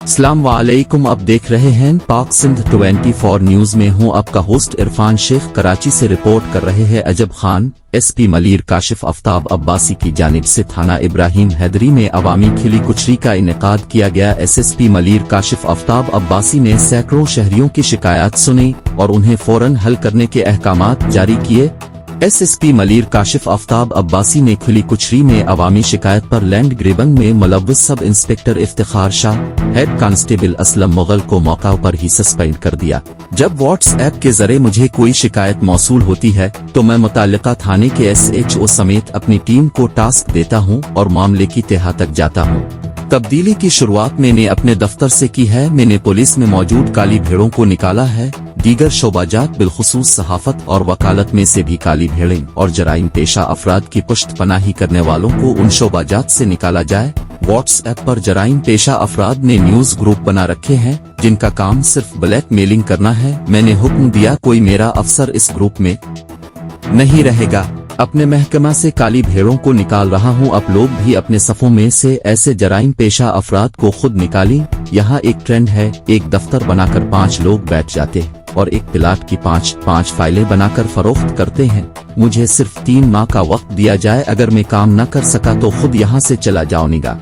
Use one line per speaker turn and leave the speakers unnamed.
अस्सलाम वालेकुम। अब देख रहे हैं पाक सिंध 24 न्यूज में हूं आपका होस्ट इरफान शेख। कराची से रिपोर्ट कर रहे हैं अजब खान। एसपी मलीर काशिफ आफ्ताब अब्बासी की जानिब से थाना इब्राहिम हैदरी में अवामी खिली कुचरी का इनेकाद किया गया। एसएसपी मलीर काशिफ आफ्ताब अब्बासी ने सैकड़ों शहरियों की शिकायत सुनी और उन्हें फौरन हल करने के अहकामात जारी किए। एसएसपी मलीर काशिफ आफ्ताब अब्बासी ने खुली कुचरी में अवामी शिकायत पर लैंड ग्रेबिंग में मुलव्वस sub inspector Iftikhar Shah, head constable Aslam Mughal को मौका पर ही सस्पेंड कर दिया। जब व्हाट्सएप के जरिए मुझे कोई शिकायत मौसूल होती है तो मैं मुताल्लिका थाने के एसएचओ समेत अपनी टीम को टास्क देता हूं और मामले की तह तक जाता हूं। तब्दीली की शुरुआत मैंने अपने दफ्तर से की है। मैंने पुलिस में मौजूद काली भेड़ों को निकाला है। दीगर शोबाजात बिलखुसूस सहाफत और वकालत में से भी काली भेड़ें और जराइम पेशा अफराद की पुश्तपनाही करने वालों को उन शोबाजात से निकाला जाए। व्हाट्सएप पर जराइम पेशा अफराद ने न्यूज ग्रुप बना रखे हैं जिनका काम सिर्फ ब्लैक मेलिंग करना है। मैंने हुक्म दिया कोई मेरा अफसर इस ग्रुप में नहीं रहेगा। अपने महकमा से काली भेड़ों को निकाल रहा हूं। आप लोग भी अपने सफों में से ऐसे जराइम पेशा अफराद को खुद निकालें। यहाँ एक ट्रेंड है, एक दफ्तर बनाकर 5 लोग बैठ जाते हैं और एक प्लाट की 5 फाइलें बनाकर फरोख्त करते हैं। मुझे सिर्फ 3 माह का वक्त दिया जाए, अगर मैं काम न कर सका तो खुद यहाँ से चला जाऊंगा।